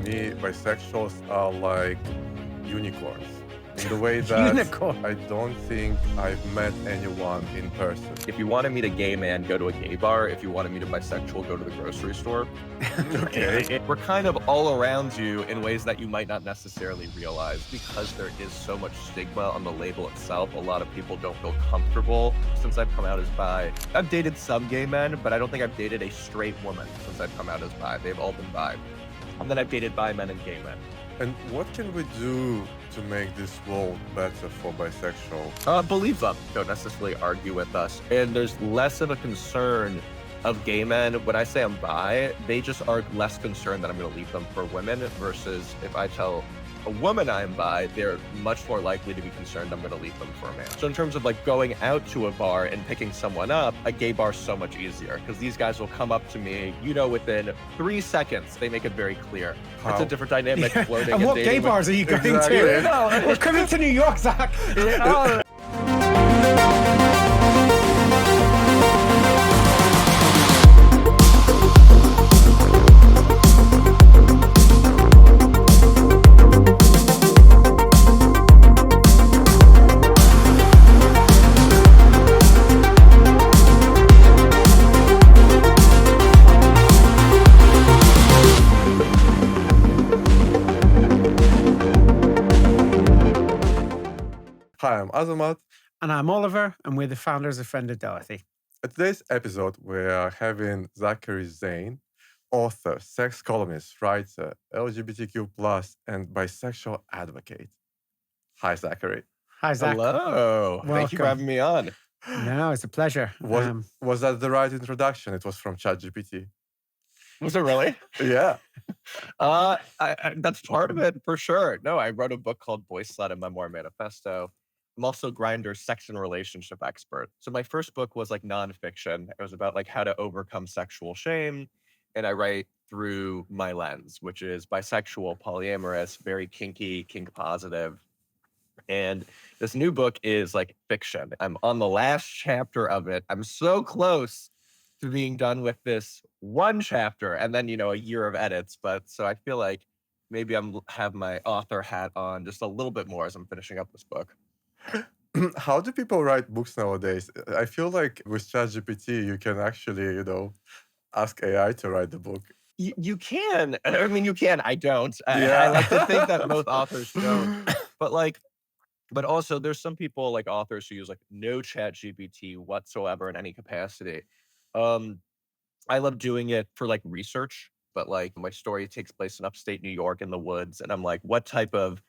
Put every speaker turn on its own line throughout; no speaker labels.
me, bisexuals are like unicorns in the way that
Unicorn.
I don't think I've met anyone in person.
If you want to meet a gay man, go to a gay bar. If you want to meet a bisexual, go to the grocery store.
Okay.
We're kind of all around you in ways that you might not necessarily realize because there is so much stigma on the label itself. A lot of people don't feel comfortable since I've come out as bi. I've dated some gay men, but I don't think I've dated a straight woman since I've come out as bi. They've all been bi. And then I've dated bi men and gay men.
And what can we do to make this world better for bisexual?
Believe them. Don't necessarily argue with us. And there's less of a concern of gay men. When I say I'm bi, they just are less concerned that I'm going to leave them for women versus if I tell a woman I'm bi, they're much more likely to be concerned I'm going to leave them for a man. So in terms of like going out to a bar and picking someone up, a gay bar is so much easier because these guys will come up to me, within 3 seconds, they make it very clear.
How?
It's a different dynamic floating.
And what
dating
gay
with-
bars are you going
Exactly.
to? No, we're coming to New York, Zach. Oh.
Hi, I'm Azamat.
And I'm Oliver, and we're the founders of Friend of Dorothy.
In today's episode, we are having Zachary Zane, author, sex columnist, writer, LGBTQ+, and bisexual advocate. Hi, Zachary.
Hi, Zach.
Hello. Thank you for
Welcome.
having me on.
No, it's a pleasure.
Was that the right introduction? It was from ChatGPT.
Was it really?
Yeah.
That's part of it for sure. No, I wrote a book called Boyslut, a memoir manifesto. I'm also Grindr's sex and relationship expert. So my first book was like nonfiction. It was about like how to overcome sexual shame. And I write through my lens, which is bisexual, polyamorous, very kinky, kink positive. And this new book is like fiction. I'm on the last chapter of it. I'm so close to being done with this one chapter and then, a year of edits. But so I feel like maybe have my author hat on just a little bit more as I'm finishing up this book.
How do people write books nowadays? I feel like with ChatGPT, you can actually, ask AI to write the book.
You can. I mean, you can. I don't.
Yeah.
I like to think that most authors don't. But also there's some people like authors who use like no ChatGPT whatsoever in any capacity. I love doing it for like research, but like my story takes place in upstate New York in the woods. And I'm like, what type of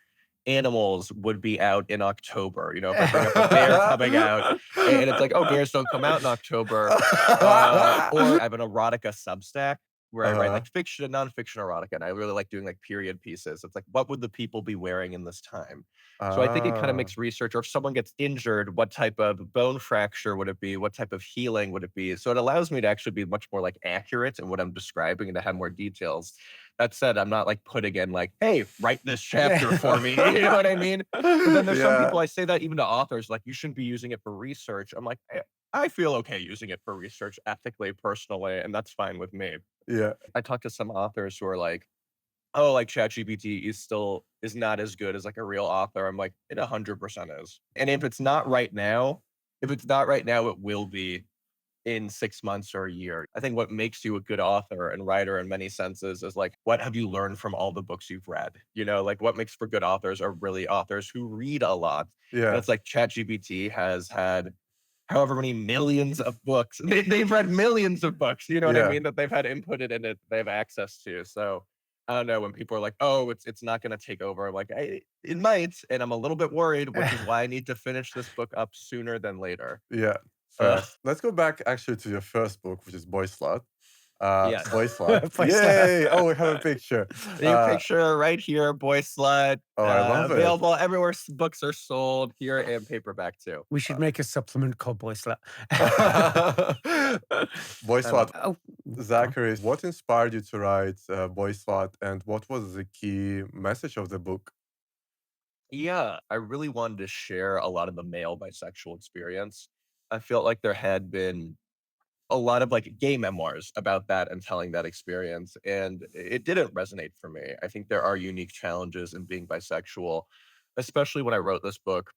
animals would be out in October? If I bring up a bear coming out and it's like, oh, bears don't come out in October. Or I have an erotica Substack where I write like fiction and nonfiction erotica. And I really like doing like period pieces. It's like, what would the people be wearing in this time? So I think it kind of makes research, or if someone gets injured, what type of bone fracture would it be? What type of healing would it be? So it allows me to actually be much more like accurate in what I'm describing and to have more details. That said, I'm not like putting in like, hey, write this chapter for me. You know what I mean? But then there's some people, I say that even to authors, like you shouldn't be using it for research. I'm like, I feel okay using it for research ethically, personally, and that's fine with me.
Yeah.
I talk to some authors who are like, oh, like ChatGPT is not as good as like a real author. I'm like, it 100% is. And if it's not right now, it will be in 6 months or a year. I think what makes you a good author and writer in many senses is like, what have you learned from all the books you've read? Like what makes for good authors are really authors who read a lot.
Yeah.
And it's like ChatGPT has had however many millions of books. They've read millions of books, you know what I mean, that they've had inputted in it, they have access to. So I don't know, when people are like, oh, it's not going to take over. I'm like, it might. And I'm a little bit worried, which is why I need to finish this book up sooner than later.
Yeah. Let's go back actually to your first book, which is Boyslut.
Yes.
Boyslut.
Boyslut.
Yay! Oh, we have a picture.
New picture right here, Boyslut.
Oh, I love it.
Available everywhere books are sold, here and paperback too.
We should make a supplement called Boyslut.
Boyslut.
Oh,
Zachary, what inspired you to write Boyslut, and what was the key message of the book?
Yeah, I really wanted to share a lot of the male bisexual experience. I felt like there had been a lot of like gay memoirs about that and telling that experience. And it didn't resonate for me. I think there are unique challenges in being bisexual, especially when I wrote this book.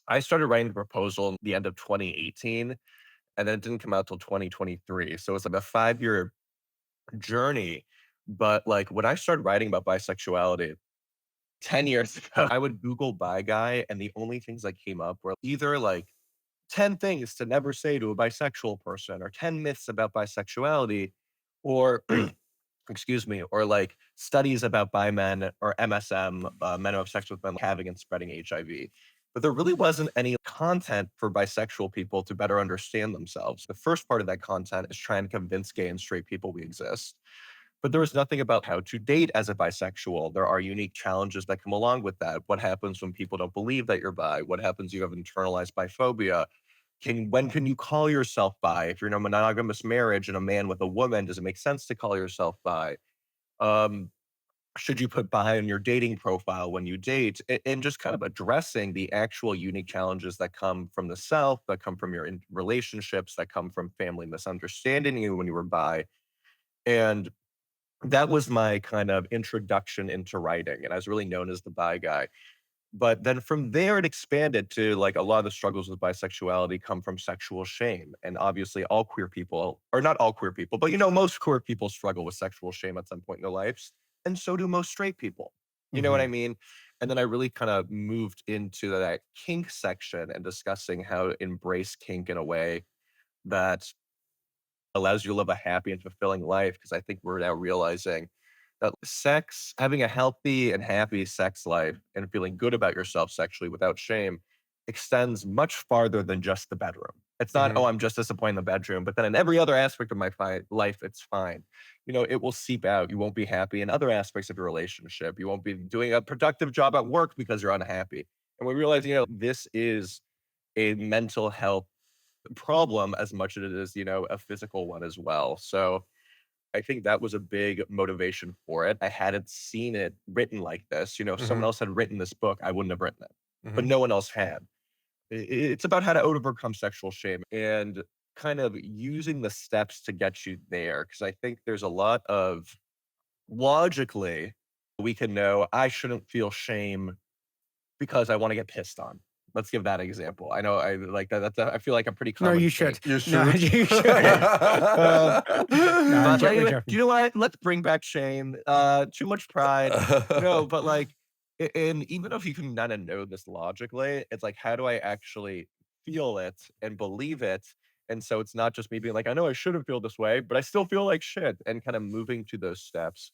I started writing the proposal in the end of 2018, and then it didn't come out till 2023. So it's like a 5-year journey. But like when I started writing about bisexuality 10 years ago, I would Google bi guy, and the only things that came up were either like 10 things to never say to a bisexual person, or 10 myths about bisexuality, or excuse me, or like studies about bi men or MSM, men who have sex with men having and spreading HIV. But there really wasn't any content for bisexual people to better understand themselves. The first part of that content is trying to convince gay and straight people we exist. But there was nothing about how to date as a bisexual. There are unique challenges that come along with that. What happens when people don't believe that you're bi? What happens if you have internalized biphobia? When can you call yourself bi? If you're in a monogamous marriage and a man with a woman, does it make sense to call yourself bi? Um, should you put bi in your dating profile when you date? And just kind of addressing the actual unique challenges that come from the self, that come from your relationships, that come from family misunderstanding you when you were bi. And that was my kind of introduction into writing. And I was really known as the bi guy. But then from there, it expanded to like a lot of the struggles with bisexuality come from sexual shame. And obviously, all queer people, or not all queer people, but most queer people struggle with sexual shame at some point in their lives. And so do most straight people. You know what I mean? And then I really kind of moved into that kink section and discussing how to embrace kink in a way that allows you to live a happy and fulfilling life. Because I think we're now realizing that sex, having a healthy and happy sex life and feeling good about yourself sexually without shame extends much farther than just the bedroom. It's not, oh, I'm just disappointed in the bedroom, but then in every other aspect of my life, it's fine. It will seep out. You won't be happy in other aspects of your relationship. You won't be doing a productive job at work because you're unhappy. And we realize, this is a mental health problem as much as it is, a physical one as well. So I think that was a big motivation for it. I hadn't seen it written like this. If someone else had written this book, I wouldn't have written it, but no one else had. It's about how to overcome sexual shame and kind of using the steps to get you there. Because I think there's a lot of logically, we can know I shouldn't feel shame because I want to get pissed on. Let's give that example. I know I like that. I feel like a pretty
No,
common.
you should.
You
No,
should.
you should.
But
I'm joking.
do you know what? Let's bring back shame. Too much pride. No, but like, and even if you can kind of know this logically, it's like, how do I actually feel it and believe it? And so it's not just me being like, I know I shouldn't feel this way, but I still feel like shit, and kind of moving to those steps.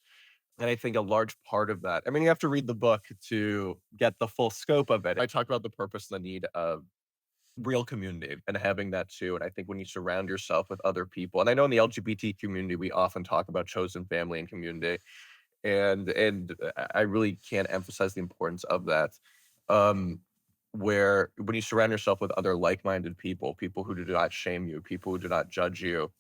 And I think a large part of that, I mean, you have to read the book to get the full scope of it. I talk about the purpose and the need of real community and having that too. And I think when you surround yourself with other people, and I know in the LGBT community, we often talk about chosen family and community. And I really can't emphasize the importance of that. Where when you surround yourself with other like-minded people, people who do not shame you, people who do not judge you,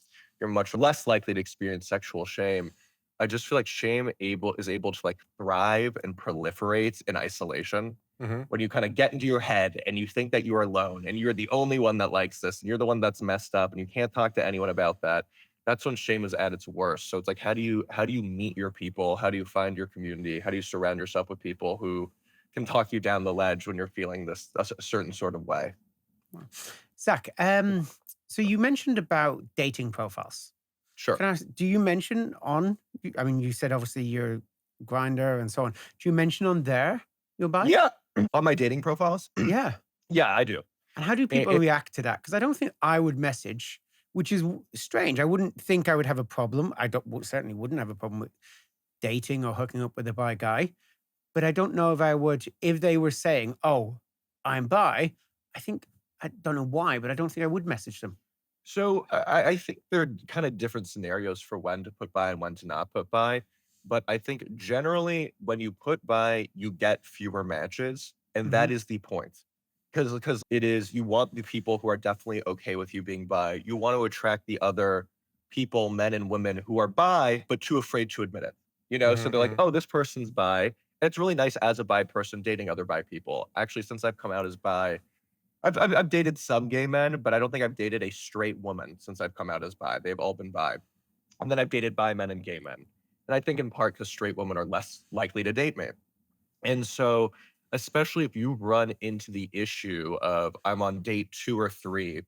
you're much less likely to experience sexual shame. I just feel like shame is able to like thrive and proliferate in isolation. When you kind of get into your head and you think that you're alone and you're the only one that likes this and you're the one that's messed up and you can't talk to anyone about that, that's when shame is at its worst. So it's like, how do you meet your people? How do you find your community? How do you surround yourself with people who can talk you down the ledge when you're feeling a certain sort of way?
Zach, so you mentioned about dating profiles.
Sure.
Can I ask, do you mention on, I mean, you said obviously your Grindr and so on. Do you mention on there your bi?
Yeah. On my dating profiles?
Yeah.
Yeah, I do.
And how do people react to that? Because I don't think I would message, which is strange. I wouldn't think I would have a problem. Certainly wouldn't have a problem with dating or hooking up with a bi guy. But I don't know if I would, if they were saying, oh, I'm bi, I don't know why, but I don't think I would message them.
So I think there are kind of different scenarios for when to put bi and when to not put bi. But I think generally when you put bi, you get fewer matches. And that is the point. Because it is, you want the people who are definitely okay with you being bi. You want to attract the other people, men and women who are bi, but too afraid to admit it. So they're like, oh, this person's bi. And it's really nice as a bi person dating other bi people. Actually, since I've come out as bi, I've dated some gay men, but I don't think I've dated a straight woman since I've come out as bi. They've all been bi. And then I've dated bi men and gay men. And I think in part because straight women are less likely to date me. And so, especially if you run into the issue of I'm on date 2 or 3,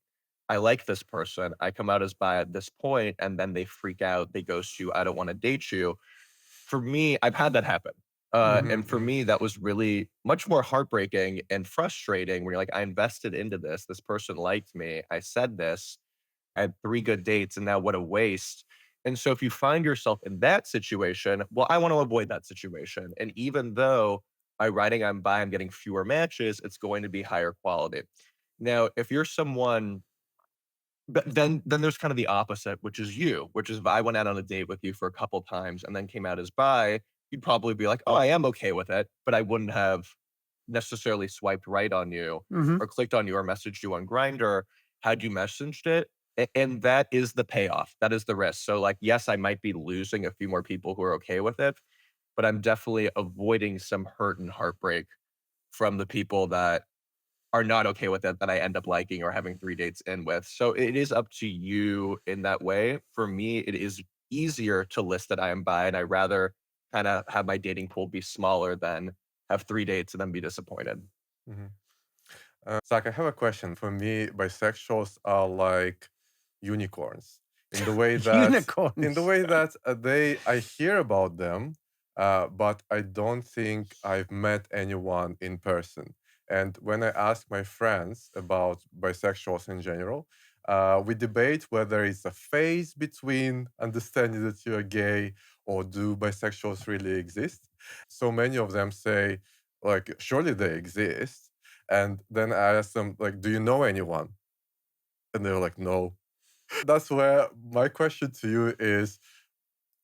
I like this person, I come out as bi at this point, and then they freak out, they ghost you, I don't want to date you. For me, I've had that happen. And for me, that was really much more heartbreaking and frustrating when you're like, I invested into this. This person liked me. I said this. I had 3 good dates, and now what a waste. And so if you find yourself in that situation, well, I want to avoid that situation. And even though by writing I'm bi, I'm getting fewer matches, it's going to be higher quality. Now, if you're someone, but then there's kind of the opposite, which is you, which is if I went out on a date with you for a couple times and then came out as bi, you'd probably be like, oh, I am okay with it, but I wouldn't have necessarily swiped right on you
Mhm.
or clicked on you or messaged you on Grindr had you messaged it. And that is the payoff. That is the risk. So, like, yes, I might be losing a few more people who are okay with it, but I'm definitely avoiding some hurt and heartbreak from the people that are not okay with it that I end up liking or having 3 dates in with. So it is up to you in that way. For me, it is easier to list that I am bi, and I rather kind of have my dating pool be smaller than have 3 dates and then be disappointed.
Mhm. Zach, I have a question. For me, bisexuals are like unicorns in the way that
Unicorns.
I hear about them, but I don't think I've met anyone in person. And when I ask my friends about bisexuals in general, we debate whether it's a phase between understanding that you're gay or do bisexuals really exist. So many of them say, like, surely they exist. And then I asked them, like, do you know anyone? And they were like, no. That's where my question to you is,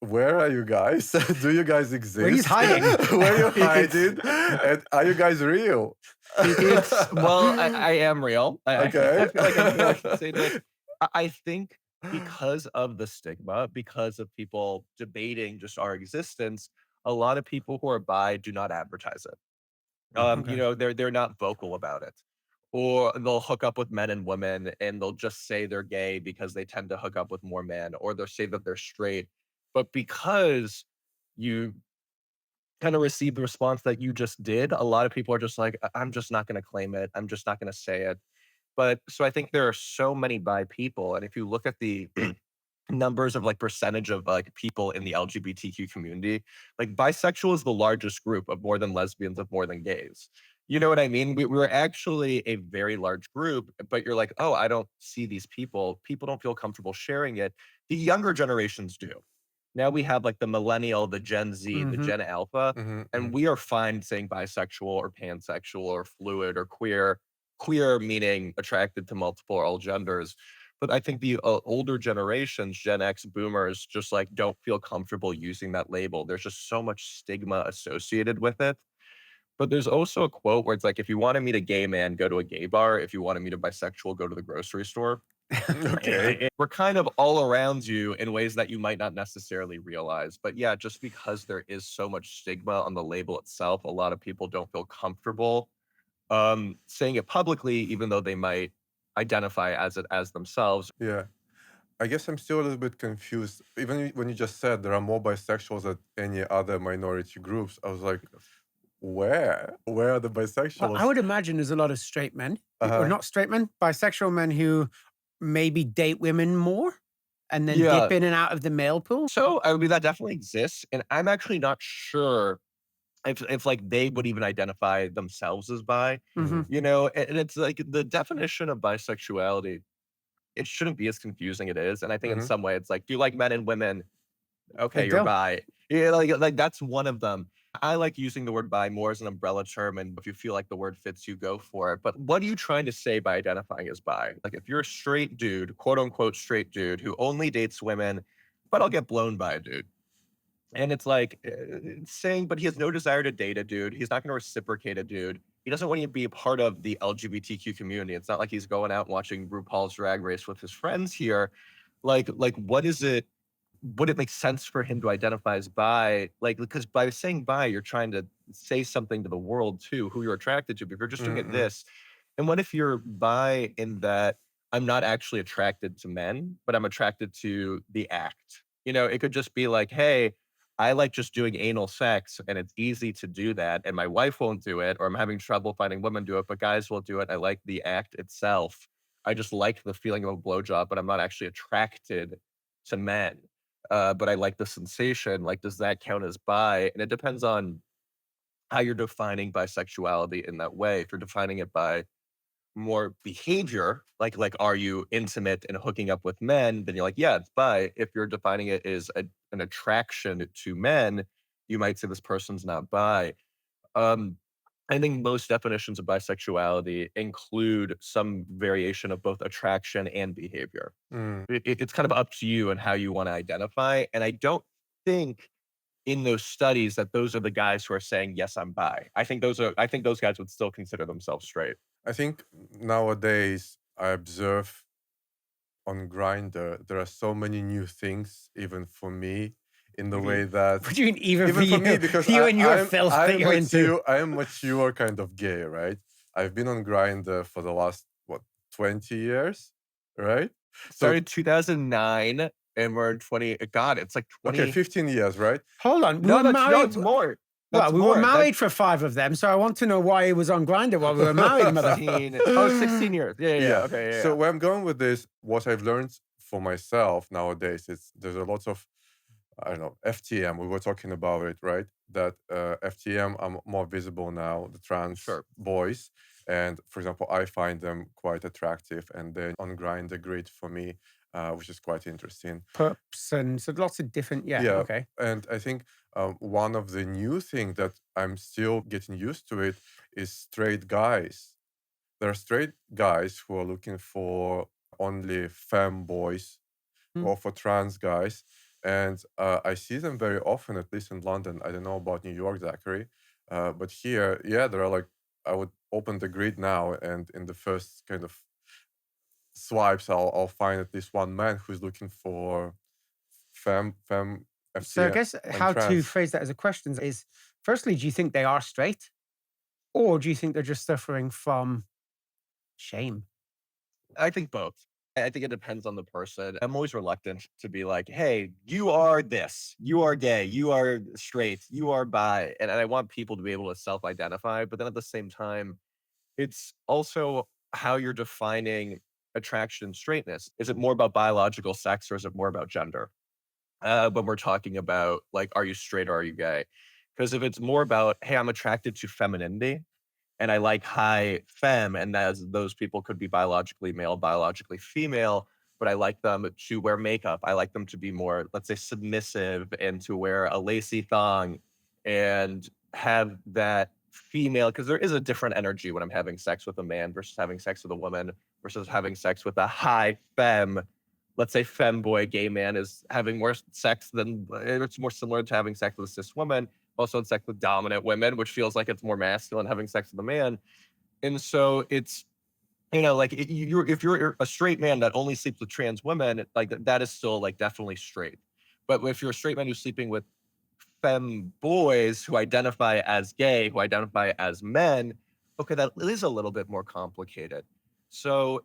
where are you guys? Do you guys
Where he's
exist?
hiding.
Where are you hiding? And are you guys real?
Well, I am real.
Okay.
I feel like I should say this. I think because of the stigma, because of people debating just our existence, a lot of people who are bi do not advertise it.
Mhm.
They're not vocal about it. Or they'll hook up with men and women and they'll just say they're gay because they tend to hook up with more men, or they'll say that they're straight. But because you kind of receive the response that you just did, a lot of people are just like, I'm just not going to claim it. I'm just not going to say it. But so I think there are so many bi people. And if you look at the numbers of like percentage of like people in the LGBTQ community, like bisexual is the largest group of more than lesbians, of more than gays. You know what I mean? We're actually a very large group, but you're like, oh, I don't see these people. People don't feel comfortable sharing it. The younger generations do. Now we have like the millennial, the Gen Z, the
Mhm.
Gen Alpha,
Mhm,
and
mhm.
we are fine saying bisexual or pansexual or fluid or queer. Queer meaning attracted to multiple or all genders. But I think the older generations, Gen X boomers, just like don't feel comfortable using that label. There's just so much stigma associated with it. But there's also a quote where it's like, if you want to meet a gay man, go to a gay bar. If you want to meet a bisexual, go to the grocery store.
Okay.
We're kind of all around you in ways that you might not necessarily realize. But yeah, just because there is so much stigma on the label itself, a lot of people don't feel comfortable saying it publicly, even though they might identify as it as themselves.
Yeah. I guess I'm still a little bit confused. Even when you just said there are more bisexuals than any other minority groups, I was like, where? Where are the
Well, I
bisexuals?
would imagine there's a lot of straight men, or
Uh-huh.
not straight men, bisexual men who maybe date women more and then
Yeah.
dip in and out of the male pool.
So I mean that definitely exists. And I'm actually not sure if like they would even identify themselves as bi,
Mhm.
Mhm.
and it's like the definition of bisexuality, it shouldn't be as confusing it is. And I think in
Mhm.
some way it's like, do you like men and women?
Big
Okay, you're
deal.
bi. Yeah, like that's one of them. I like using the word bi more as an umbrella term, and if you feel like the word fits you, go for it. But what are you trying to say by identifying as bi? Like if you're a straight dude, quote unquote straight dude, who only dates women, but I'll get blown by a dude. And it's like it's saying, but he has no desire to date a dude. He's not going to reciprocate a dude. He doesn't want you to be a part of the LGBTQ community. It's not like he's going out and watching RuPaul's Drag Race with his friends here. Like what is it? Would it make sense for him to identify as bi? Like, because by saying bi, you're trying to say something to the world too, who you're attracted to. But if you're just doing it
Mhm.
this, And what if you're bi in that I'm not actually attracted to men, but I'm attracted to the act? You know, it could just be like, hey, I like just doing anal sex and it's easy to do that. And my wife won't do it, or I'm having trouble finding women do it, but guys will do it. I like the act itself. I just like the feeling of a blowjob, but I'm not actually attracted to men. But I like the sensation. Like, does that count as bi? And it depends on how you're defining bisexuality in that way. If you're defining it by more behavior, like are you intimate and hooking up with men? Then you're like, yeah, it's bi. If you're defining it as an attraction to men, you might say this person's not bi. Um, I think most definitions of bisexuality include some variation of both attraction and behavior.
Mm.
It's kind of up to you and how you want to identify. And I don't think in those studies that those are the guys who are saying, yes, I'm bi. I think those guys would still consider themselves straight.
I think nowadays I observe on Grindr there are so many new things, even for me, in the way that
What do you mean, even for
even for me
you?
because
You and your filth that you're into.
I am mature kind of gay, right? I've been on Grindr for the last 20 years, right? So
Started 2009 and we're in 20. God, it's like
okay,
20.
15 years, right?
Hold on, we
No,
were
no,
married.
it's more.
Well,
That's
we were
more.
married for 5 of them, so I want to know why he was on Grindr while we were married, mother.
16. Oh, 16 years. Yeah, yeah,
Yeah.
okay, yeah.
So where I'm going with this, what I've learned for myself nowadays is there's a lot of, I don't know, FTM. We were talking about it, right? That FTM are more visible now, the trans
Sure.
boys. And for example, I find them quite attractive, and they're on Grindr great for me, which is quite interesting.
Pups and so lots of different. Yeah. Okay.
And I think one of the new thing that I'm still getting used to it is straight guys. There are straight guys who are looking for only femme boys or for trans guys. And I see them very often, at least in London. I don't know about New York, Zachary. But here, yeah, there are like, I would open the grid now, and in the first kind of swipes, I'll find at least one man who's looking for femme,
So I
FTM,
guess
and
how to
trans.
phrase that as a question is: firstly, do you think they are straight, or do you think they're just suffering from shame?
I think both. I think it depends on the person. I'm always reluctant to be like, hey, you are this, you are gay, you are straight, you are bi. And I want people to be able to self identify. But then at the same time, it's also how you're defining attraction and straightness. Is it more about biological sex or is it more about gender? When we're talking about like, are you straight or are you gay? Because if it's more about, hey, I'm attracted to femininity, and I like high femme, and those people could be biologically male, biologically female, but I like them to wear makeup. I like them to be more, let's say, submissive and to wear a lacy thong and have that female, because there is a different energy when I'm having sex with a man versus having sex with a woman versus having sex with a high femme. Let's say femboy gay man is having more sex than it's more similar to having sex with a cis woman, also had sex with dominant women, which feels like it's more masculine having sex with a man. And so it's, like if you're a straight man that only sleeps with trans women, like that is still like definitely straight. But if you're a straight man who's sleeping with femme boys who identify as gay, who identify as men, okay, that is a little bit more complicated. So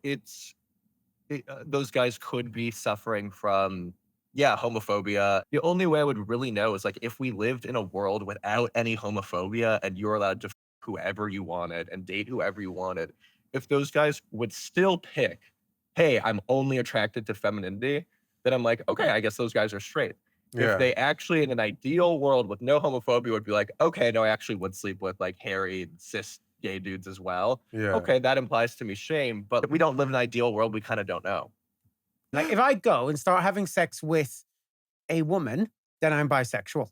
those guys could be suffering from, yeah, homophobia. The only way I would really know is like if we lived in a world without any homophobia and you're allowed to whoever you wanted and date whoever you wanted, if those guys would still pick, hey, I'm only attracted to femininity, then I'm like, okay, I guess those guys are straight. If
Yeah.
they actually, in an ideal world with no homophobia, would be like, okay, no, I actually would sleep with like hairy cis gay dudes as well.
Yeah.
Okay, that implies to me shame, but if we don't live in an ideal world, we kind of don't know.
Like if I go and start having sex with a woman, then I'm bisexual.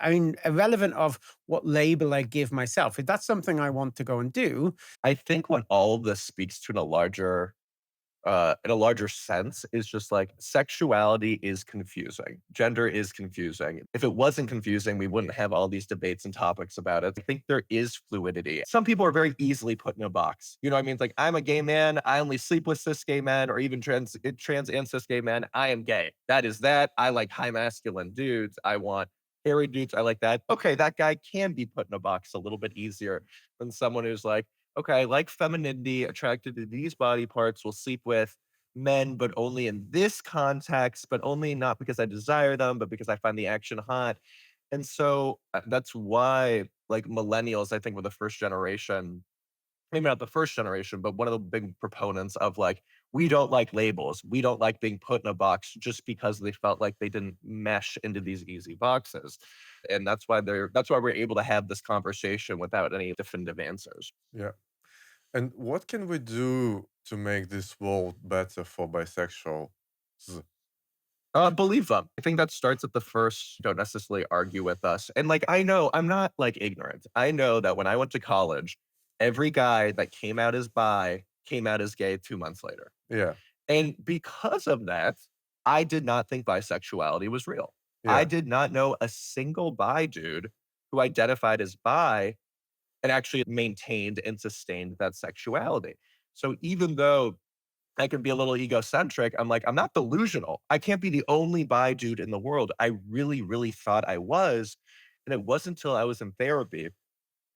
I mean, irrelevant of what label I give myself. If that's something I want to go and do,
I think what all of this speaks to in a larger sense is just like sexuality is confusing. Gender is confusing. If it wasn't confusing, we wouldn't have all these debates and topics about it. I think there is fluidity. Some people are very easily put in a box. You know what I mean? It's like, I'm a gay man. I only sleep with cis gay men or even trans and cis gay men. I am gay. That is that. I like high masculine dudes. I want hairy dudes. I like that. Okay, that guy can be put in a box a little bit easier than someone who's like, okay, I like femininity, attracted to these body parts, will sleep with men, but only in this context, but only not because I desire them, but because I find the action hot. And so that's why, like, millennials, I think, were the first generation, maybe not the first generation, but one of the big proponents of like, we don't like labels. We don't like being put in a box just because they felt like they didn't mesh into these easy boxes. And that's why we're able to have this conversation without any definitive answers.
Yeah. And what can we do to make this world better for bisexuals?
Believe them. I think that starts at the first, don't necessarily argue with us. And like, I know I'm not like ignorant. I know that when I went to college, every guy that came out as bi came out as gay 2 months later.
Yeah.
And because of that, I did not think bisexuality was real. I
Yeah.
did not know a single bi dude who identified as bi and actually maintained and sustained that sexuality. So even though I can be a little egocentric, I'm like, I'm not delusional. I can't be the only bi dude in the world. I really, really thought I was. And it wasn't until I was in therapy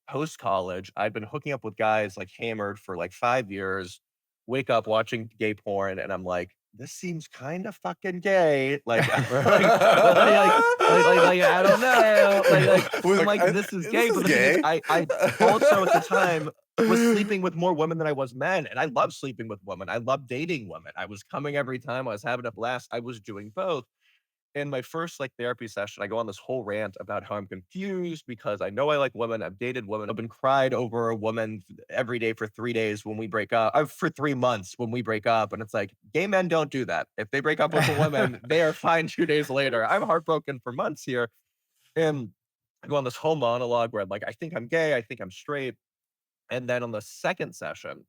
post college, I'd been hooking up with guys like hammered for like 5 years, wake up watching gay porn, and I'm like, this seems kind of fucking gay. Like, I don't know. I'm like, this is
This
gay.
is
But the thing is,
gay.
I also at the time was sleeping with more women than I was men. And I love sleeping with women. I love dating women. I was coming every time. I was having a blast. I was doing both. In my first like therapy session, I go on this whole rant about how I'm confused because I know I like women. I've dated women. I've been cried over a woman every day for 3 days when we break up, for 3 months when we break up. And it's like, gay men don't do that. If they break up with a woman, they are fine 2 days later. I'm heartbroken for months here. And I go on this whole monologue where I'm like, I think I'm gay. I think I'm straight. And then on the second session,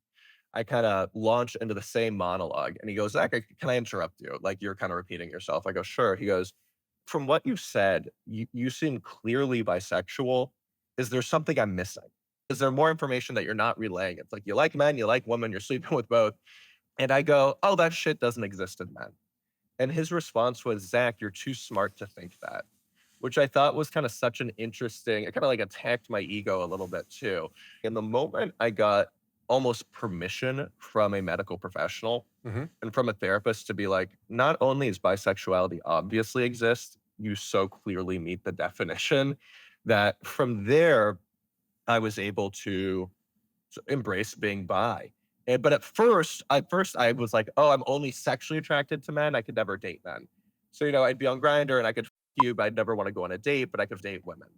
I kinda launch into the same monologue, and he goes, "Zach, can I interrupt you? Like, you're kinda repeating yourself." I go, "Sure." He goes, "From what you said, you seem clearly bisexual. Is there something I'm missing? Is there more information that you're not relaying?" It's like, "You like men, you like women, you're sleeping with both." And I go, "Oh, that shit doesn't exist in men." And his response was, "Zach, you're too smart to think that." Which I thought was kinda such an interesting, it kinda, like, attacked my ego a little bit too. In the moment I got almost permission from a medical professional
Mhm.
and from a therapist to be like, not only is bisexuality obviously exists, you so clearly meet the definition, that from there, I was able to embrace being bi. But at first I was like, oh, I'm only sexually attracted to men. I could never date men. So, I'd be on Grindr and I could you, but I'd never want to go on a date, but I could date women.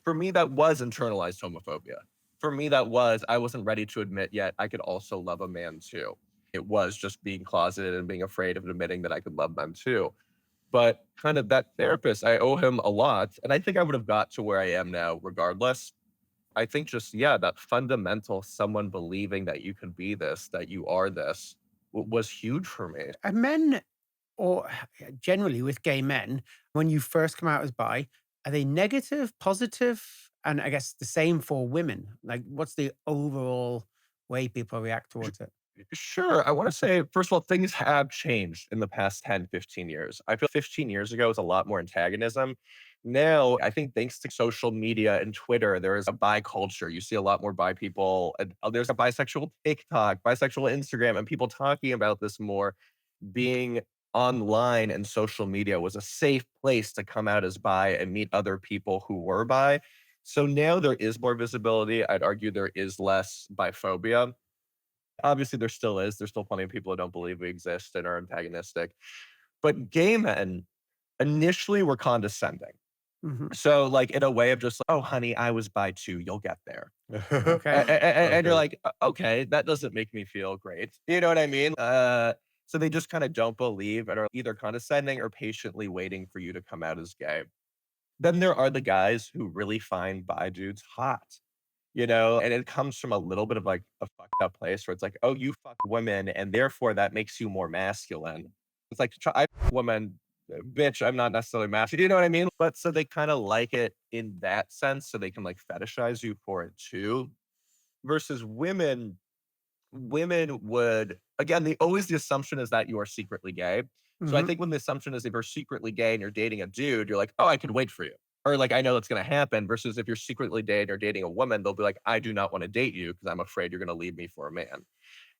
For me, that was internalized homophobia. For me, I wasn't ready to admit yet I could also love a man too. It was just being closeted and being afraid of admitting that I could love men too. But kind of that therapist, I owe him a lot. And I think I would have got to where I am now regardless. I think just, yeah, that fundamental someone believing that you can be this, that you are this was huge for me.
Are men, or generally with gay men, when you first come out as bi, are they negative, positive? And I guess the same for women. Like, what's the overall way people react towards it?
Sure. I want to say, first of all, things have changed in the past 10, 15 years. I feel 15 years ago was a lot more antagonism. Now, I think thanks to social media and Twitter, there is a bi culture. You see a lot more bi people. And there's a bisexual TikTok, bisexual Instagram, and people talking about this more. Being online and social media was a safe place to come out as bi and meet other people who were bi. So now there is more visibility. I'd argue there is less biphobia. Obviously, there still is. There's still plenty of people who don't believe we exist and are antagonistic. But gay men initially were condescending.
Mhm.
So, like, in a way of just, oh, honey, I was bi too. You'll get there.
Okay.
And you're
Okay.
like, okay, that doesn't make me feel great. You know what I mean? So they just kind of don't believe and are either condescending or patiently waiting for you to come out as gay. Then there are the guys who really find bi dudes hot, and it comes from a little bit of like a fucked up place where it's like, oh, you fuck women, and therefore that makes you more masculine. It's like, I fuck woman, bitch, I'm not necessarily masculine. You know what I mean? But so they kind of like it in that sense, so they can like fetishize you for it too. Versus women, women would, again, the assumption is that you are secretly gay. So I
Mhm.
think when the assumption is if you're secretly gay and you're dating a dude, you're like, oh, I could wait for you. or like, I know it's going to happen, versus if you're secretly dating or dating a woman, they'll be like, I do not want to date you because I'm afraid you're going to leave me for a man.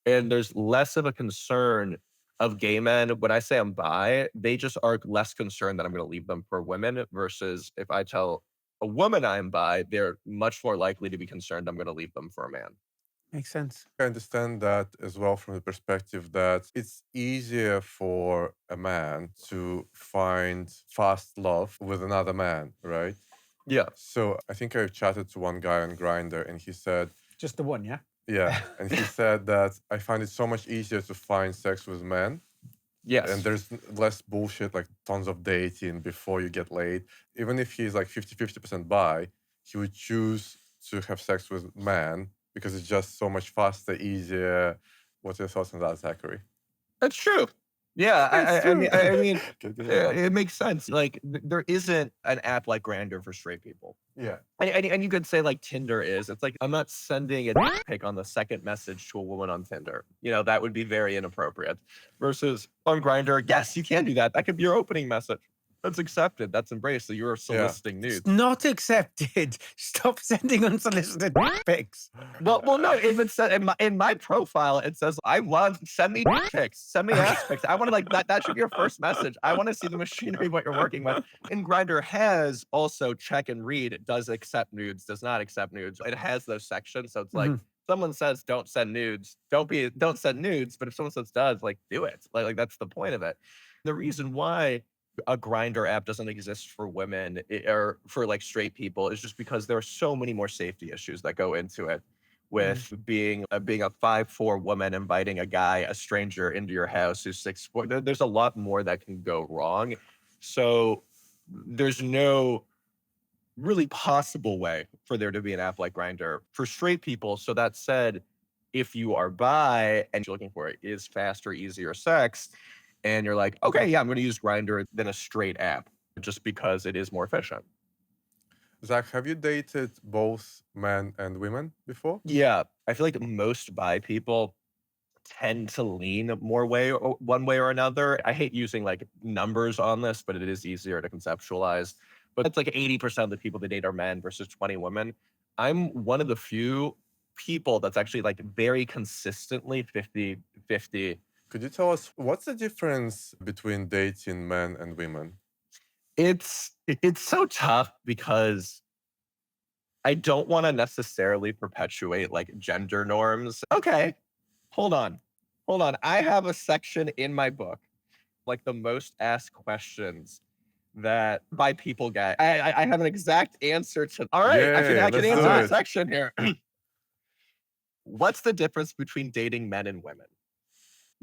And there's less of a concern of gay men. When I say I'm bi, they just are less concerned that I'm going to leave them for women, versus if I tell a woman I'm bi, they're much more likely to be concerned I'm going to leave them for a man.
Makes sense.
I understand that as well from the perspective that it's easier for a man to find fast love with another man, right?
Yeah.
So I think I chatted to one guy on Grindr and he said,
Just the one, yeah?
yeah, and he said that I find it so much easier to find sex with men.
Yes.
And there's less bullshit, like tons of dating before you get laid. Even if he's like 50% bi, he would choose to have sex with men because it's just so much faster, easier. What's your thoughts on that, Zachary?
That's true. Yeah, I mean, it makes sense. Like, there isn't an app like Grindr for straight people.
Yeah.
And you could say like Tinder is. It's like, I'm not sending a dick pic on the second message to a woman on Tinder. That would be very inappropriate. Versus on Grindr, yes, you can do that. That could be your opening message. That's accepted. That's embraced. So you're soliciting nudes.
It's not accepted. Stop sending unsolicited pics.
Well, no. If it's in my profile, it says send me pics, send me ass pics. I want to like that. That should be your first message. I want to see the machinery what you're working with. And Grindr has also check and read. It does accept nudes, does not accept nudes. It has those sections. So it's like someone says don't send nudes, don't send nudes. But if someone says does, like do it. Like that's the point of it. The reason why a Grindr app doesn't exist for women or for like straight people is just because there are so many more safety issues that go into it with being a 5'4" woman inviting a stranger into your house who's 6'4". There's a lot more that can go wrong. So there's no really possible way for there to be an app like Grindr for straight people. So that said, if you are bi and you're looking for it is faster, easier sex, and you're like, okay, yeah, I'm going to use Grindr than a straight app just because it is more efficient.
Zach, have you dated both men and women before?
Yeah, I feel like most bi people tend to lean one way or another. I hate using like numbers on this, but it is easier to conceptualize. But it's like 80% of the people that date are men versus 20 women. I'm one of the few people that's actually like very consistently 50-50.
Could you tell us what's the difference between dating men and women?
It's so tough because I don't want to necessarily perpetuate like gender norms. Okay, hold on. I have a section in my book, like the most asked questions that by people get. I have an exact answer to. All right, I can answer that section here. What's the difference between dating men and women?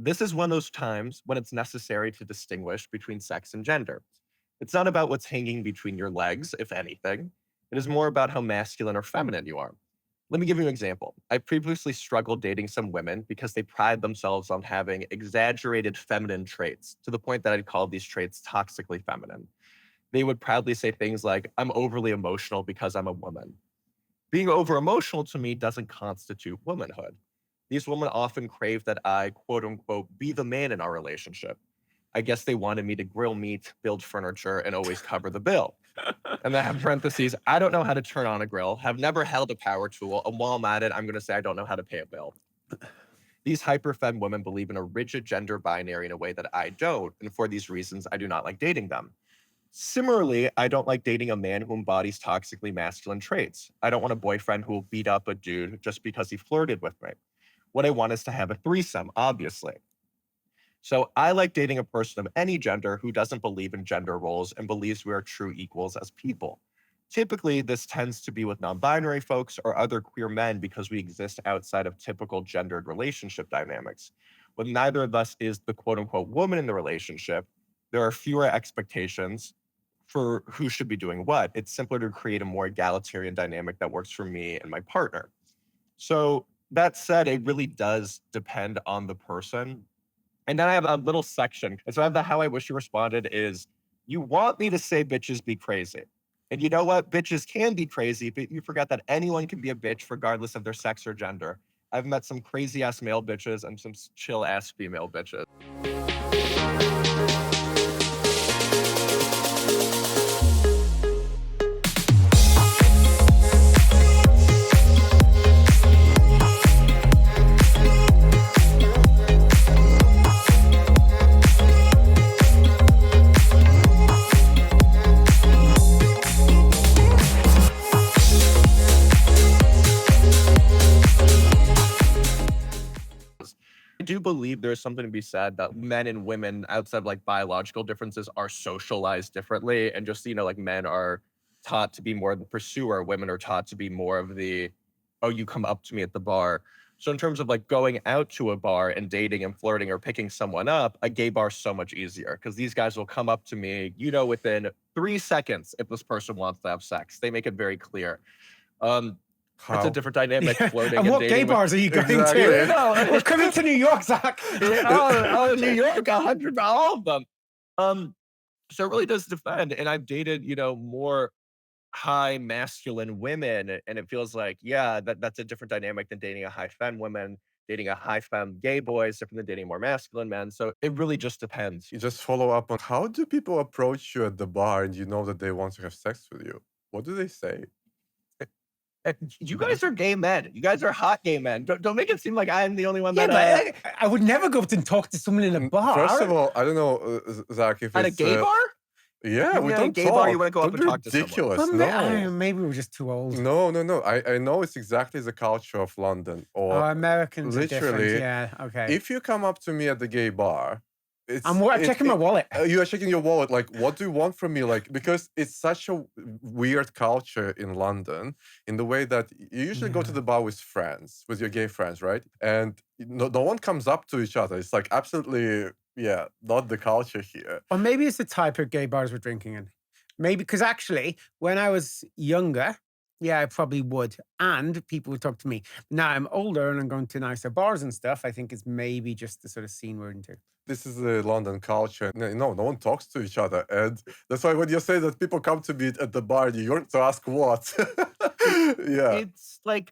This is one of those times when it's necessary to distinguish between sex and gender. It's not about what's hanging between your legs, if anything. It is more about how masculine or feminine you are. Let me give you an example. I previously struggled dating some women because they pride themselves on having exaggerated feminine traits to the point that I'd call these traits toxically feminine. They would proudly say things like, I'm overly emotional because I'm a woman. Being over emotional to me doesn't constitute womanhood. These women often crave that I, quote unquote, be the man in our relationship. I guess they wanted me to grill meat, build furniture, and always cover the bill. And then have parentheses, I don't know how to turn on a grill, have never held a power tool, and while I'm at it, I'm going to say I don't know how to pay a bill. These hyper-femme women believe in a rigid gender binary in a way that I don't, and for these reasons, I do not like dating them. Similarly, I don't like dating a man who embodies toxically masculine traits. I don't want a boyfriend who will beat up a dude just because he flirted with me. What I want is to have a threesome, obviously. So I like dating a person of any gender who doesn't believe in gender roles and believes we are true equals as people. Typically, this tends to be with non-binary folks or other queer men because we exist outside of typical gendered relationship dynamics. When neither of us is the quote-unquote woman in the relationship, there are fewer expectations for who should be doing what. It's simpler to create a more egalitarian dynamic that works for me and my partner. So that said, it really does depend on the person. And then I have a little section. And so I have the how I wish you responded is, you want me to say bitches be crazy. And you know what? Bitches can be crazy, but you forgot that anyone can be a bitch regardless of their sex or gender. I've met some crazy ass male bitches and some chill ass female bitches. do believe there's something to be said that men and women outside of like biological differences are socialized differently. And just, like men are taught to be more the pursuer. Women are taught to be more of the, oh, you come up to me at the bar. So in terms of like going out to a bar and dating and flirting or picking someone up, a gay bar is so much easier because these guys will come up to me, within 3 seconds if this person wants to have sex. They make it very clear. It's a
How?
different dynamic
Yeah.
floating
And
and
what gay
dating with
bars are you going
Exactly.
to?
No,
We're coming to New York, Zach.
New York, 100, all of them. So it really does depend. And I've dated, more high masculine women, and it feels like, yeah, that's a different dynamic than dating a high femme woman. Dating a high femme gay boy is different than dating more masculine men. So it really just depends.
You just follow up on how do people approach you at the bar and you know that they want to have sex with you? What do they say?
You guys are gay men. You guys are hot gay men. Don't make it seem like I'm the only one
Yeah,
that
but I would never go up and talk to someone in a bar.
First of all, I don't know, Zach, if
at a
it's
gay bar.
Yeah, we
at a
don't
gay
talk.
bar, you wanna go up
Don't
and
be
talk to someone.
ridiculous.
Well,
No.
maybe we're just too old.
No. I know it's exactly the culture of London.
Oh,
Or
Americans are different.
literally,
Yeah, okay.
if you come up to me at the gay bar,
I'm checking my wallet.
you are checking your wallet. Like, what do you want from me? Like, because it's such a weird culture in London, in the way that you usually go to
Yeah.
the bar with friends, with your gay friends, right? And no one comes up to each other. It's like absolutely, yeah, not the culture here.
Or maybe it's the type of gay bars we're drinking in. Maybe because actually, when I was younger, yeah, I probably would. And people would talk to me. Now I'm older and I'm going to nicer bars and stuff. I think it's maybe just the sort of scene we're into.
This is the London culture. No one talks to each other. And that's why when you say that people come to me at the bar in New York to ask what? Yeah.
It's like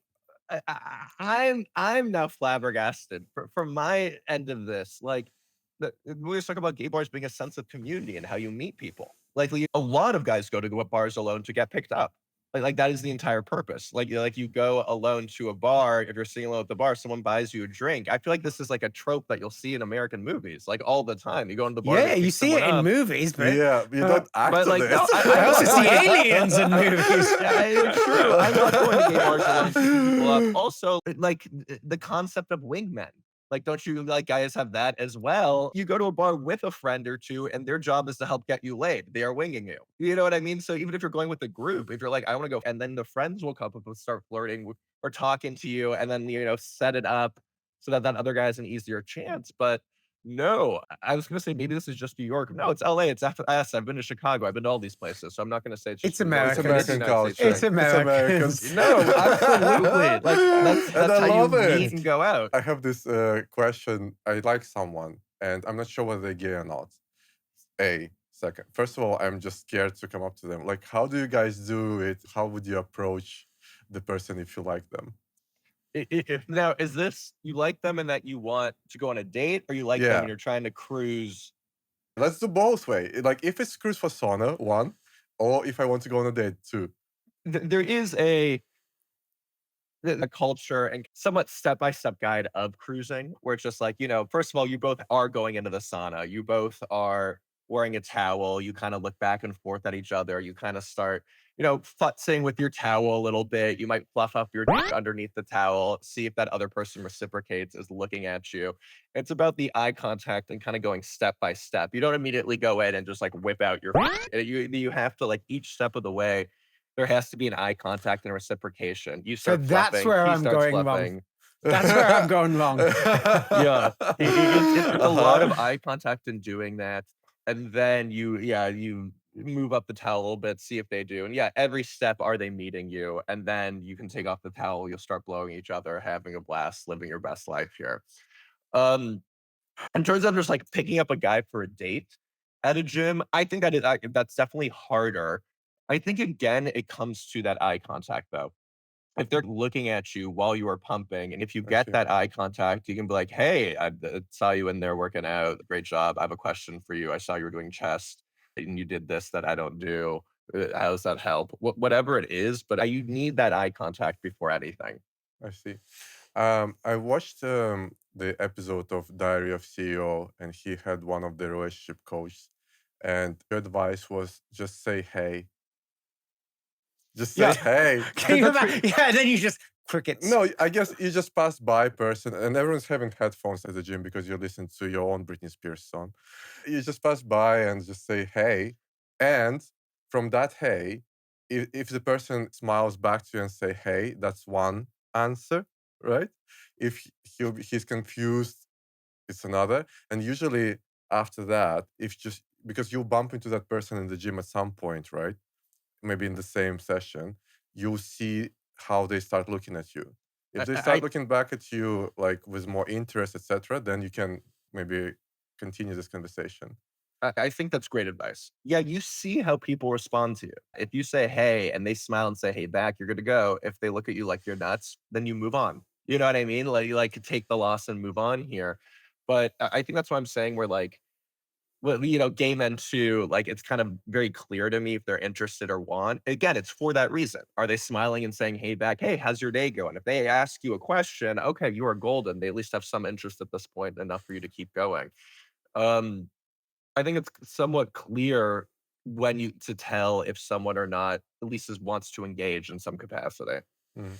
I'm now flabbergasted from my end of this. Like we always talk about gay bars being a sense of community and how you meet people. Like a lot of guys go to bars alone to get picked up. Like that is the entire purpose. Like you go alone to a bar. If you're sitting alone at the bar, someone buys you a drink. I feel like this is like a trope that you'll see in American movies, like all the time. You go into the bar.
Yeah, you see it in movies, but
Yeah, you don't act
but,
on
like,
this.
no,
I also see aliens in movies.
Yeah, it's true. I'm not going to gay bars alone to pick people up. Also, like the concept of wingmen. Like, don't you like guys have that as well? You go to a bar with a friend or two, and their job is to help get you laid. They are winging you. You know what I mean? So even if you're going with a group, if you're like, I want to go, and then the friends will come up and start flirting or talking to you, and then set it up so that other guy has an easier chance. But no, I was gonna say maybe this is just New York. No, it's LA. It's FS. I've been to Chicago. I've been to all these places. So I'm not gonna say it's just
It's
New York.
It's
American.
American
United States
culture.
It's Americans.
No, absolutely. Like that's
And I
how
love
you
it.
meet and go out.
I have this question. I like someone, and I'm not sure whether they're gay or not. Second. First of all, I'm just scared to come up to them. Like, how do you guys do it? How would you approach the person if you like them?
Now, is this you like them and that you want to go on a date, or you like them
Yeah.
and you're trying to cruise?
Let's do both way. Like, if it's cruise for sauna, one, or if I want to go on a date, two.
There is a culture and somewhat step-by-step guide of cruising where it's just like, first of all, you both are going into the sauna. You both are wearing a towel. You kind of look back and forth at each other. You kind of start, futzing with your towel a little bit. You might fluff up your dick underneath the towel, see if that other person reciprocates, is looking at you. It's about the eye contact and kind of going step by step. You don't immediately go in and just like whip out your. You have to like each step of the way. There has to be an eye contact and reciprocation. You
So
start
that's
fluffing,
where
he
I'm
starts
going wrong.
fluffing.
That's where I'm going wrong.
Yeah, it's a lot of
Uh-huh.
eye contact in doing that, and then you move up the towel a little bit, see if they do, and every step are they meeting you, and then you can take off the towel. You'll start blowing each other, having a blast, living your best life here. Um, in terms of just like picking up a guy for a date at a gym, I think that's definitely harder. I think again, it comes to that eye contact though. If they're looking at you while you are pumping, and if you
I
get
see.
that eye contact, you can be like, "Hey, I saw you in there working out. Great job. I have a question for you. I saw you were doing chest, and you did this that I don't do. How does that help?" Whatever it is, but you need that eye contact before anything.
I see. I watched the episode of Diary of CEO, and he had one of the relationship coaches, and your advice was just say hey. Just say
Yeah.
hey.
Can you imagine? Yeah, and then you just crickets.
No, I guess you just pass by person and everyone's having headphones at the gym because you're listening to your own Britney Spears song. You just pass by and just say, hey. And from that hey, if the person smiles back to you and say, hey, that's one answer, right? If he's confused, it's another. And usually after that, if just because you'll bump into that person in the gym at some point, right? Maybe in the same session, you'll see how they start looking at you. If they start
I
looking back at you like with more interest, etc., then you can maybe continue this conversation.
I think that's great advice. Yeah, you see how people respond to you. If you say hey and they smile and say hey back, you're good to go. If they look at you like you're nuts, then you move on. You know what I mean? Like you like take the loss and move on here. But I think that's what I'm saying. Where like, well, gay men too. Like it's kind of very clear to me if they're interested or want. Again, it's for that reason. Are they smiling and saying hey back? Hey, how's your day going? If they ask you a question, okay, you are golden. They at least have some interest at this point, enough for you to keep going. Um, I think it's somewhat clear when you to tell if someone or not at least wants to engage in some capacity.
Mm.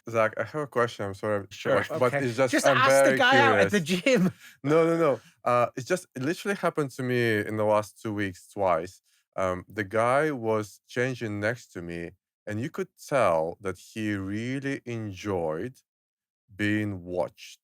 Zach, I have a question. I'm sorry,
Sure.
but
Okay.
it's just
Just
I'm
ask the
very
guy out at the
curious.
gym.
No, no, no. It literally happened to me in the last 2 weeks twice. The guy was changing next to me, and you could tell that he really enjoyed being watched.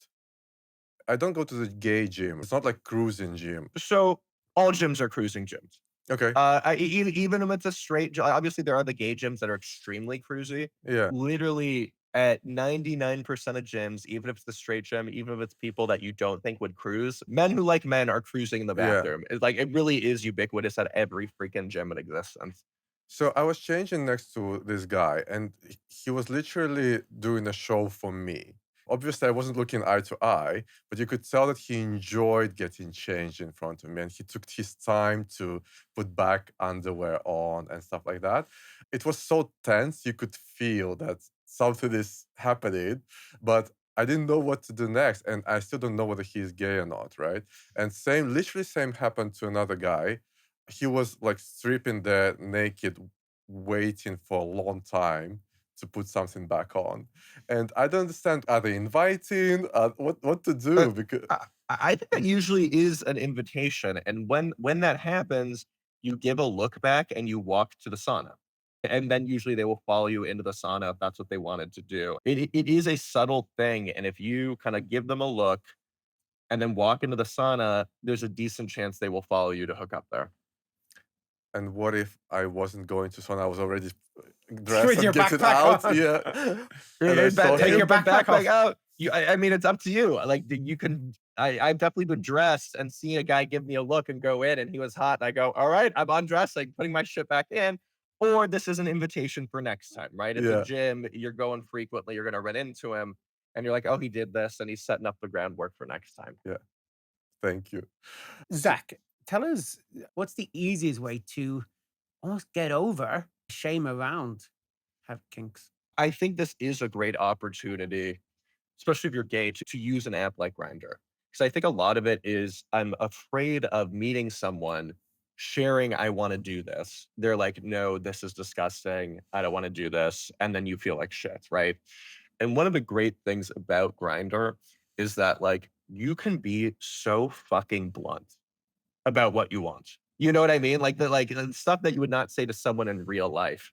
I don't go to the gay gym. It's not like cruising gym.
So all gyms are cruising gyms.
Okay.
Even if it's a straight, obviously there are the gay gyms that are extremely cruisy.
Yeah.
Literally at 99% of gyms, even if it's the straight gym, even if it's people that you don't think would cruise, men who like men are cruising in the
Yeah.
bathroom. It's like it really is ubiquitous at every freaking gym in existence.
So I was changing next to this guy, and he was literally doing a show for me. Obviously, I wasn't looking eye to eye, but you could tell that he enjoyed getting changed in front of me, and he took his time to put back underwear on and stuff like that. It was so tense, you could feel that something is happening, but I didn't know what to do next, and I still don't know whether he's gay or not, right? And same, literally same happened to another guy. He was like stripping there naked, waiting for a long time to put something back on. And I don't understand, are they inviting? What to
Uh,
do? Because
I think that usually is an invitation, and when that happens, you give a look back and you walk to the sauna, and then usually they will follow you into the sauna if that's what they wanted to do. It is a subtle thing, and if you kind of give them a look and then walk into the sauna, there's a decent chance they will follow you to hook up there.
and what if I wasn't going to sauna? I was already dressed
With
and
your
getting
backpack
out.
on.
Yeah. And I saw
Take your
him.
backpack off.
out. I mean, it's up to you. Like you can. I've definitely been dressed and seen a guy give me a look and go in, and he was hot. And I go, all right, I'm undressing, putting my shit back in. Or this is an invitation for next time, right? At the
Yeah.
gym, you're going frequently, you're gonna run into him, and you're like, oh, he did this, and he's setting up the groundwork for next time.
Yeah. Thank you. So,
Zach, tell us what's the easiest way to almost get over shame around have kinks?
I think this is a great opportunity, especially if you're gay, to use an app like Grindr. Because I think a lot of it is I'm afraid of meeting someone, sharing, I want to do this. They're like, no, this is disgusting. I don't want to do this. And then you feel like shit, right? And one of the great things about Grindr is that like you can be so fucking blunt about what you want. You know what I mean? Like the stuff that you would not say to someone in real life.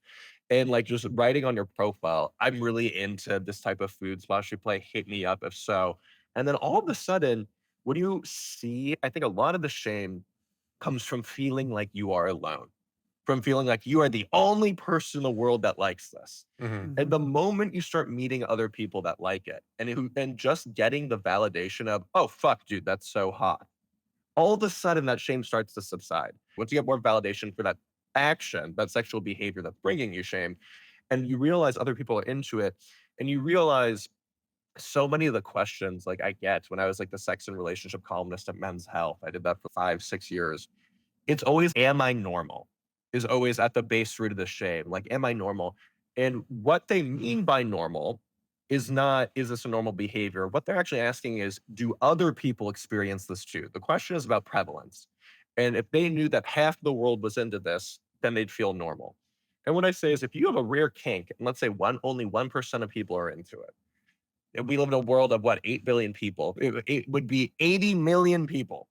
And like just writing on your profile, I'm really into this type of food splash you play. Hit me up if so. And then all of a sudden, when you see, I think a lot of the shame comes from feeling like you are alone, from feeling like you are the only person in the world that likes this.
mhm.
And
Mhm.
the moment you start meeting other people that like it and just getting the validation of, oh, fuck, dude, that's so hot, all of a sudden that shame starts to subside. Once you get more validation for that action, that sexual behavior that's bringing you shame, and you realize other people are into it, and you realize so many of the questions like I get when I was like the sex and relationship columnist at Men's Health, I did that for 5, 6 years. It's always, am I normal? Is always at the base root of the shame. Like, am I normal? And what they mean by normal is not, is this a normal behavior? What they're actually asking is, do other people experience this too? The question is about prevalence. And if they knew that half the world was into this, then they'd feel normal. And what I say is if you have a rare kink, and let's say only 1% of people are into it, and we live in a world of what, 8 billion people. It would be 80 million people.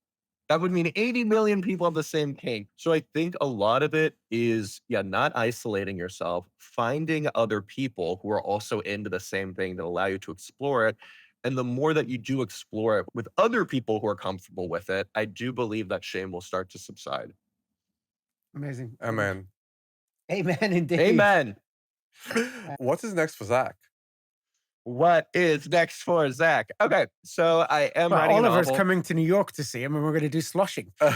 That would mean 80 million people have the same kink. So I think a lot of it is, yeah, not isolating yourself, finding other people who are also into the same thing that allow you to explore it. And the more that you do explore it with other people who are comfortable with it, I do believe that shame will start to subside.
Amazing.
Amen.
Amen, indeed.
Amen.
What is next for Zach?
What is next for Zach? Okay, so I am
Well,
writing a
Oliver's
novel.
coming to New York to see him, and we're going to do sloshing.
Yeah,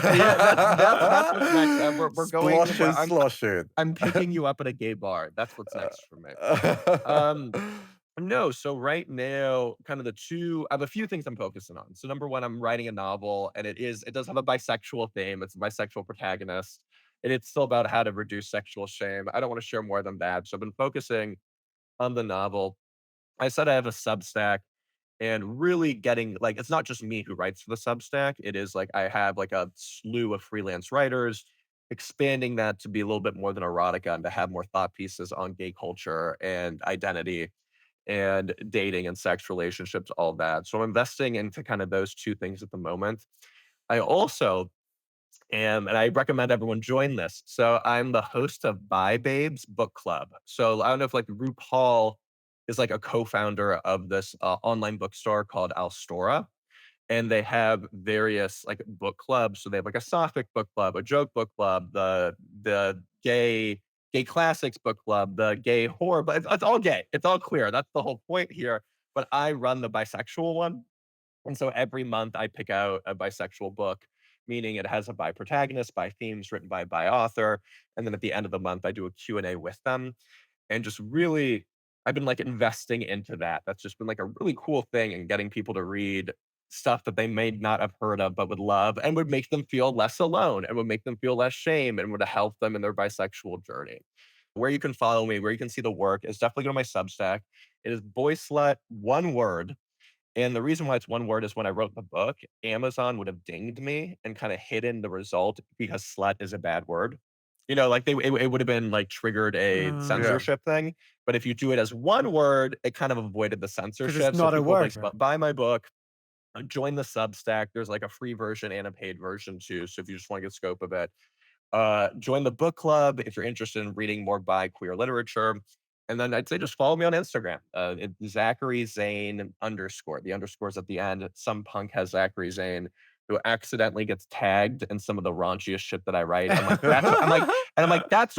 that's what's next. We're going.
Sloshing.
I'm picking you up at a gay bar. That's what's next for me. No, so right now, kind of I have a few things I'm focusing on. So number one, I'm writing a novel, and it does have a bisexual theme. It's a bisexual protagonist, and it's still about how to reduce sexual shame. I don't want to share more than that. So I've been focusing on the novel. I said I have a Substack and really getting like it's not just me who writes for the Substack. It is like I have like a slew of freelance writers, expanding that to be a little bit more than erotica and to have more thought pieces on gay culture and identity and dating and sex relationships, all that. So I'm investing into kind of those two things at the moment. I also and I recommend everyone join this. So I'm the host of Bi Babes Book Club. So I don't know if like RuPaul is like a co-founder of this online bookstore called Alstora, and they have various like book clubs. So they have like a sapphic book club, a joke book club, the gay classics book club, the gay horror, but it's all gay. It's all queer. That's the whole point here. But I run the bisexual one. And so every month I pick out a bisexual book, meaning it has a bi protagonist, bi themes written by a bi author. And then at the end of the month, I do a Q&A with them. And just really, I've been like investing into that. That's just been like a really cool thing and getting people to read stuff that they may not have heard of, but would love and would make them feel less alone and would make them feel less shame and would help them in their bisexual journey. Where you can follow me, where you can see the work is definitely go to my Substack. It is Boyslut, one word, and the reason why it's one word is when I wrote the book, Amazon would have dinged me and kind of hidden the result because slut is a bad word. You know, like it would have been like triggered a
Yeah.
censorship thing. But if you do it as one word, it kind of avoided the censorship.
not a
people
word.
like buy my book, join the Substack. There's like a free version and a paid version too. So if you just want to get scope of it, join the book club if you're interested in reading more bi queer literature. And then I'd say just follow me on Instagram. It's Zachary Zane underscore. The underscore's at the end. Some punk has Zachary Zane who accidentally gets tagged in some of the raunchiest shit that I write. I'm like, that's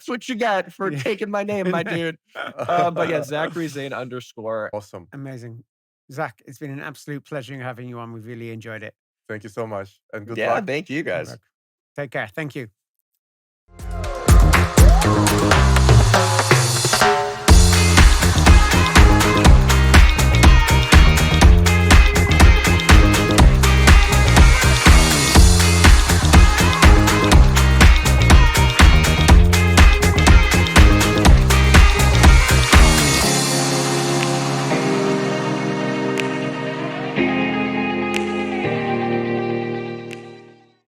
what you get for taking my name, my dude. But yeah, Zachary Zane underscore.
Awesome.
Amazing. Zach, it's been an absolute pleasure having you on. We've really enjoyed it.
Thank you so much. And good
Yeah,
luck.
thank you guys.
Take care. Thank you.